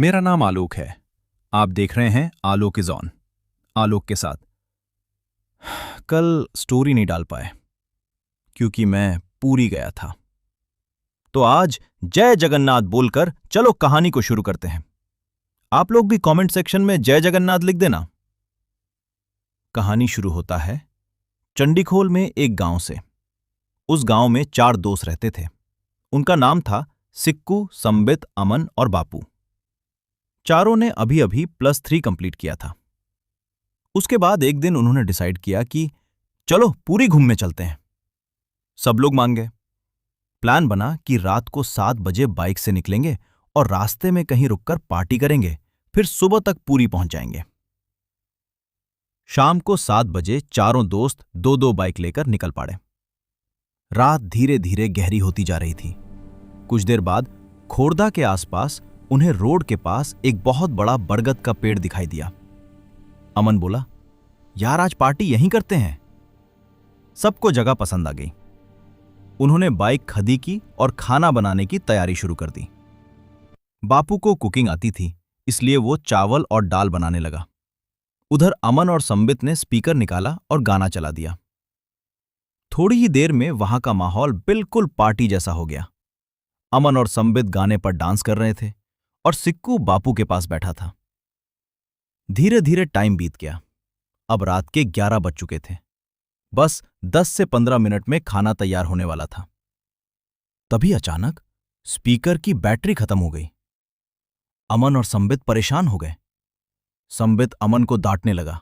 मेरा नाम आलोक है। आप देख रहे हैं आलोक इज ऑन। आलोक के साथ। कल स्टोरी नहीं डाल पाए क्योंकि मैं पूरी गया था। तो आज जय जगन्नाथ बोलकर चलो कहानी को शुरू करते हैं। आप लोग भी कमेंट सेक्शन में जय जगन्नाथ लिख देना। कहानी शुरू होता है चंडीखोल में एक गांव से। उस गांव में 4 दोस्त रहते थे। उनका नाम था सिक्कू, संबित, अमन और बापू। चारों ने अभी अभी +3 कंप्लीट किया था। उसके बाद एक दिन उन्होंने डिसाइड किया कि चलो पूरी घूमने चलते हैं। सब लोग मान गए। प्लान बना कि रात को 7 बजे बाइक से निकलेंगे और रास्ते में कहीं रुककर पार्टी करेंगे, फिर सुबह तक पूरी पहुंच जाएंगे। शाम को 7 बजे चारों दोस्त 2-2 बाइक लेकर निकल पड़े। रात धीरे धीरे गहरी होती जा रही थी। कुछ देर बाद खोरदा के आसपास उन्हें रोड के पास एक बहुत बड़ा बरगद का पेड़ दिखाई दिया। अमन बोला, यार आज पार्टी यहीं करते हैं। सबको जगह पसंद आ गई। उन्होंने बाइक खड़ी की और खाना बनाने की तैयारी शुरू कर दी। बापू को कुकिंग आती थी, इसलिए वो चावल और दाल बनाने लगा। उधर अमन और संबित ने स्पीकर निकाला और गाना चला दिया। थोड़ी ही देर में वहां का माहौल बिल्कुल पार्टी जैसा हो गया। अमन और संबित गाने पर डांस कर रहे थे और सिक्कू बापू के पास बैठा था। धीरे धीरे टाइम बीत गया। अब रात के 11 बज चुके थे। बस 10 से 15 मिनट में खाना तैयार होने वाला था। तभी अचानक स्पीकर की बैटरी खत्म हो गई। अमन और संबित परेशान हो गए। संबित अमन को डांटने लगा,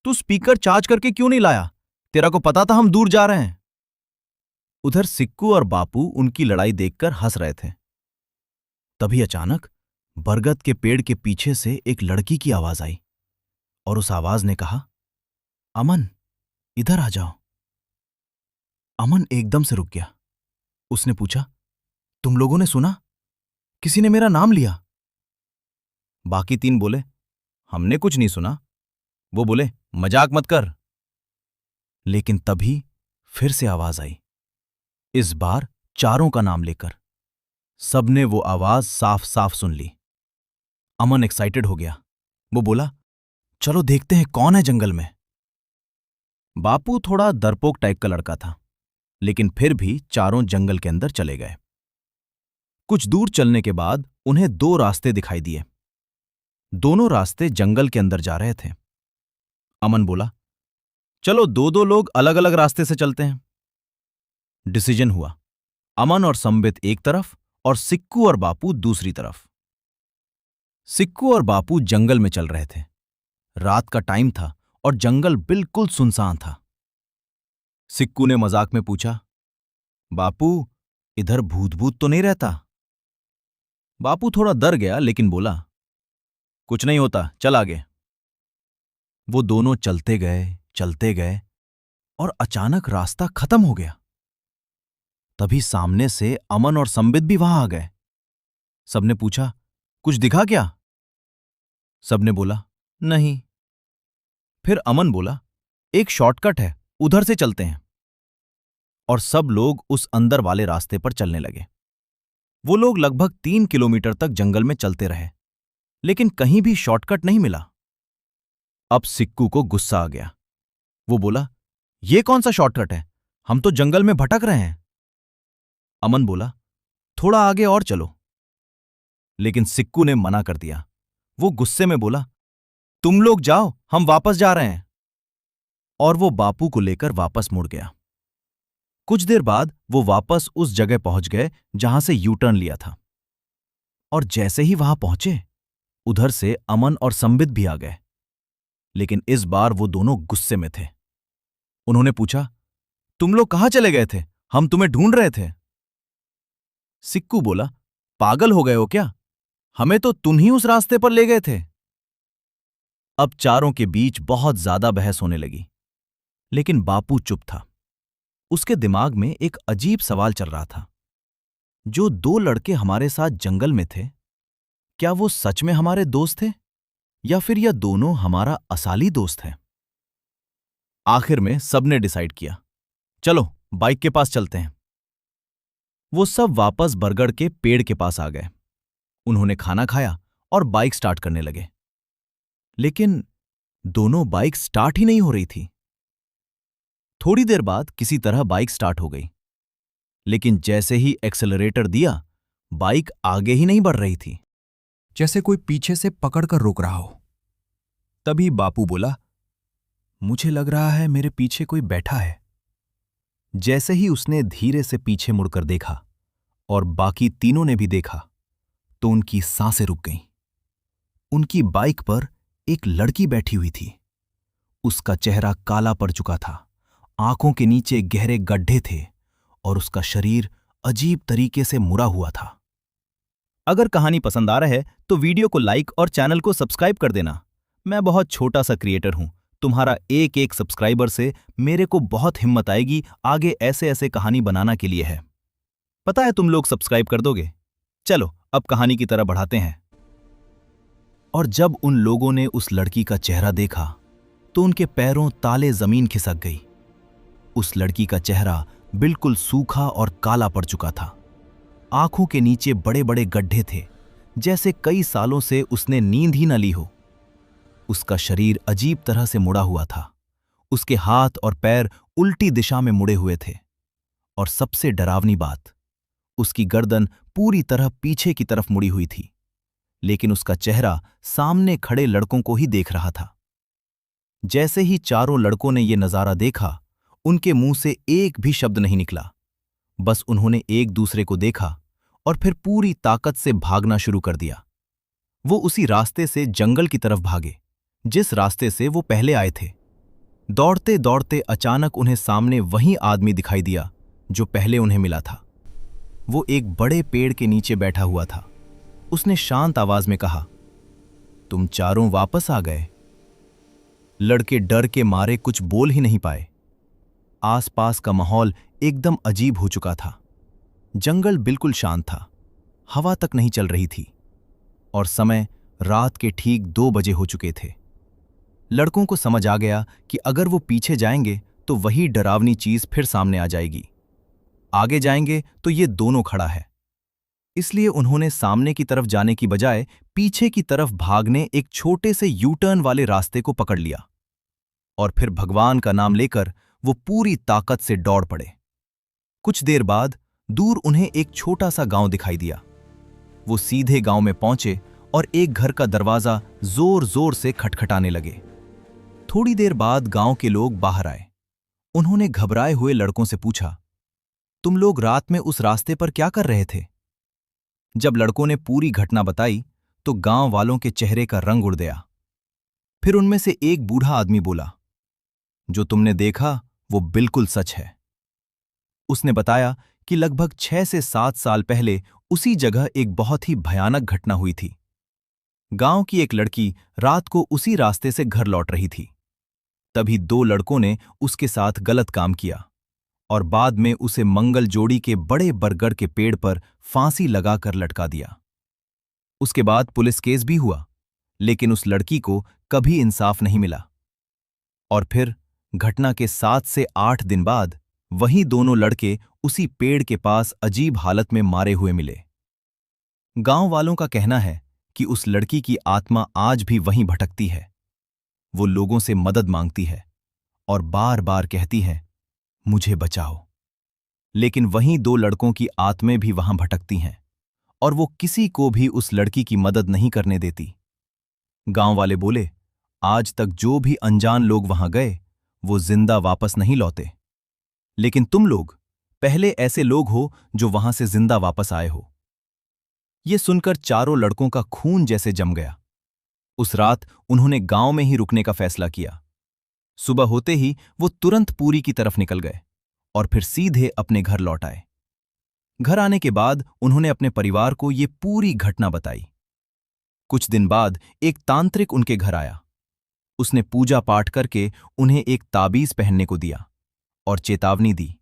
तू स्पीकर चार्ज करके क्यों नहीं लाया? तेरा को पता था हम दूर जा रहे हैं। उधर सिक्कू और बापू उनकी लड़ाई देखकर हंस रहे थे। तभी अचानक बरगद के पेड़ के पीछे से एक लड़की की आवाज आई और उस आवाज ने कहा, अमन इधर आ जाओ। अमन एकदम से रुक गया। उसने पूछा, तुम लोगों ने सुना? किसी ने मेरा नाम लिया। बाकी 3 बोले, हमने कुछ नहीं सुना। वो बोले, मजाक मत कर। लेकिन तभी फिर से आवाज आई, इस बार चारों का नाम लेकर। सबने वो आवाज साफ साफ सुन ली। अमन एक्साइटेड हो गया। वो बोला, चलो देखते हैं कौन है जंगल में। बापू थोड़ा डरपोक टाइप का लड़का था, लेकिन फिर भी चारों जंगल के अंदर चले गए। कुछ दूर चलने के बाद उन्हें 2 रास्ते दिखाई दिए। दोनों रास्ते जंगल के अंदर जा रहे थे। अमन बोला, चलो 2-2 लोग अलग अलग रास्ते से चलते हैं। डिसीजन हुआ। अमन और संबित एक तरफ और सिक्कू और बापू दूसरी तरफ। सिक्कू और बापू जंगल में चल रहे थे। रात का टाइम था और जंगल बिल्कुल सुनसान था। सिक्कू ने मजाक में पूछा, बापू इधर भूत भूत तो नहीं रहता? बापू थोड़ा डर गया लेकिन बोला, कुछ नहीं होता, चल आगे। वो दोनों चलते गए और अचानक रास्ता खत्म हो गया। तभी सामने से अमन और संबित भी वहां आ गए। सबने पूछा, कुछ दिखा क्या? सबने बोला, नहीं। फिर अमन बोला, एक शॉर्टकट है, उधर से चलते हैं। और सब लोग उस अंदर वाले रास्ते पर चलने लगे। वो लोग लगभग 3 किलोमीटर तक जंगल में चलते रहे, लेकिन कहीं भी शॉर्टकट नहीं मिला। अब सिक्कू को गुस्सा आ गया। वो बोला, ये कौन सा शॉर्टकट है? हम तो जंगल में भटक रहे हैं। अमन बोला, थोड़ा आगे और चलो। लेकिन सिक्कू ने मना कर दिया। वो गुस्से में बोला, तुम लोग जाओ, हम वापस जा रहे हैं। और वो बापू को लेकर वापस मुड़ गया। कुछ देर बाद वो वापस उस जगह पहुंच गए जहां से यू टर्न लिया था। और जैसे ही वहां पहुंचे, उधर से अमन और संबित भी आ गए। लेकिन इस बार वो दोनों गुस्से में थे। उन्होंने पूछा, तुम लोग कहां चले गए थे? हम तुम्हें ढूंढ रहे थे। सिक्कू बोला, पागल हो गए हो क्या? हमें तो तुम ही उस रास्ते पर ले गए थे। अब चारों के बीच बहुत ज्यादा बहस होने लगी, लेकिन बापू चुप था। उसके दिमाग में एक अजीब सवाल चल रहा था। जो 2 लड़के हमारे साथ जंगल में थे, क्या वो सच में हमारे दोस्त थे या फिर यह दोनों हमारा असली दोस्त हैं? आखिर में सबने डिसाइड किया, चलो बाइक के पास चलते हैं। वो सब वापस बरगद के पेड़ के पास आ गए। उन्होंने खाना खाया और बाइक स्टार्ट करने लगे। लेकिन दोनों बाइक स्टार्ट ही नहीं हो रही थी। थोड़ी देर बाद किसी तरह बाइक स्टार्ट हो गई, लेकिन जैसे ही एक्सेलरेटर दिया, बाइक आगे ही नहीं बढ़ रही थी, जैसे कोई पीछे से पकड़कर रोक रहा हो। तभी बापू बोला, मुझे लग रहा है मेरे पीछे कोई बैठा है। जैसे ही उसने धीरे से पीछे मुड़कर देखा और बाकी तीनों ने भी देखा, तो उनकी सांसें रुक गईं। उनकी बाइक पर एक लड़की बैठी हुई थी। उसका चेहरा काला पड़ चुका था, आंखों के नीचे गहरे गड्ढे थे और उसका शरीर अजीब तरीके से मुड़ा हुआ था। अगर कहानी पसंद आ रहा है तो वीडियो को लाइक और चैनल को सब्सक्राइब कर देना। मैं बहुत छोटा सा क्रिएटर हूं, तुम्हारा एक एक सब्सक्राइबर से मेरे को बहुत हिम्मत आएगी आगे ऐसे ऐसे कहानी बनाना के लिए है। पता है तुम लोग सब्सक्राइब कर दोगे। चलो अब कहानी की तरह बढ़ाते हैं। और जब उन लोगों ने उस लड़की का चेहरा देखा तो उनके पैरों ताले जमीन खिसक गई। उस लड़की का चेहरा बिल्कुल सूखा और काला पड़ चुका था। आंखों के नीचे बड़े बड़े गड्ढे थे, जैसे कई सालों से उसने नींद ही न ली हो। उसका शरीर अजीब तरह से मुड़ा हुआ था। उसके हाथ और पैर उल्टी दिशा में मुड़े हुए थे और सबसे डरावनी बात, उसकी गर्दन पूरी तरह पीछे की तरफ मुड़ी हुई थी, लेकिन उसका चेहरा सामने खड़े लड़कों को ही देख रहा था। जैसे ही चारों लड़कों ने यह नजारा देखा, उनके मुंह से एक भी शब्द नहीं निकला। बस उन्होंने एक दूसरे को देखा और फिर पूरी ताकत से भागना शुरू कर दिया। वो उसी रास्ते से जंगल की तरफ भागे जिस रास्ते से वो पहले आए थे। दौड़ते दौड़ते अचानक उन्हें सामने वही आदमी दिखाई दिया जो पहले उन्हें मिला था। वो एक बड़े पेड़ के नीचे बैठा हुआ था। उसने शांत आवाज में कहा, तुम चारों वापस आ गए। लड़के डर के मारे कुछ बोल ही नहीं पाए। आसपास का माहौल एकदम अजीब हो चुका था। जंगल बिल्कुल शांत था, हवा तक नहीं चल रही थी और समय रात के ठीक 2 बजे हो चुके थे। लड़कों को समझ आ गया कि अगर वो पीछे जाएंगे तो वही डरावनी चीज फिर सामने आ जाएगी। आगे जाएंगे तो ये दोनों खड़ा है। इसलिए उन्होंने सामने की तरफ जाने की बजाय पीछे की तरफ भागने एक छोटे से यू टर्न वाले रास्ते को पकड़ लिया और फिर भगवान का नाम लेकर वो पूरी ताकत से दौड़ पड़े। कुछ देर बाद दूर उन्हें एक छोटा सा गांव दिखाई दिया। वो सीधे गांव में पहुंचे और एक घर का दरवाजा जोर जोर से खटखटाने लगे। थोड़ी देर बाद गांव के लोग बाहर आए। उन्होंने घबराए हुए लड़कों से पूछा, तुम लोग रात में उस रास्ते पर क्या कर रहे थे? जब लड़कों ने पूरी घटना बताई तो गांव वालों के चेहरे का रंग उड़ गया। फिर उनमें से एक बूढ़ा आदमी बोला, जो तुमने देखा वो बिल्कुल सच है। उसने बताया कि लगभग 6 से 7 साल पहले उसी जगह एक बहुत ही भयानक घटना हुई थी। गांव की एक लड़की रात को उसी रास्ते से घर लौट रही थी। तभी 2 लड़कों ने उसके साथ गलत काम किया और बाद में उसे मंगल जोड़ी के बड़े बरगद के पेड़ पर फांसी लगाकर लटका दिया। उसके बाद पुलिस केस भी हुआ, लेकिन उस लड़की को कभी इंसाफ नहीं मिला। और फिर घटना के 7 से 8 दिन बाद वही दोनों लड़के उसी पेड़ के पास अजीब हालत में मारे हुए मिले। गांव वालों का कहना है कि उस लड़की की आत्मा आज भी वहीं भटकती है। वो लोगों से मदद मांगती है और बार बार कहती है, मुझे बचाओ। लेकिन वहीं 2 लड़कों की आत्माएं भी वहां भटकती हैं और वो किसी को भी उस लड़की की मदद नहीं करने देती। गांव वाले बोले, आज तक जो भी अनजान लोग वहां गए वो जिंदा वापस नहीं लौटे, लेकिन तुम लोग पहले ऐसे लोग हो जो वहां से जिंदा वापस आए हो। ये सुनकर चारों लड़कों का खून जैसे जम गया। उस रात उन्होंने गांव में ही रुकने का फैसला किया। सुबह होते ही वो तुरंत पुरी की तरफ निकल गए और फिर सीधे अपने घर लौट आए। घर आने के बाद उन्होंने अपने परिवार को ये पूरी घटना बताई। कुछ दिन बाद एक तांत्रिक उनके घर आया। उसने पूजा पाठ करके उन्हें एक ताबीज पहनने को दिया और चेतावनी दी,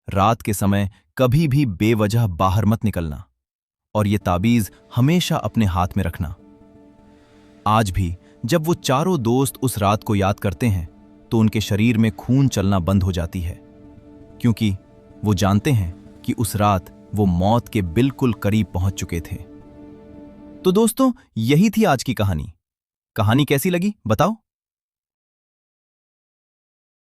रात के समय कभी भी बेवजह बाहर मत निकलना और ये ताबीज हमेशा अपने हाथ में रखना। आज भी जब वो चारों दोस्त उस रात को याद करते हैं तो उनके शरीर में खून चलना बंद हो जाती है, क्योंकि वो जानते हैं कि उस रात वो मौत के बिल्कुल करीब पहुंच चुके थे। तो दोस्तों, यही थी आज की कहानी। कहानी कैसी लगी बताओ।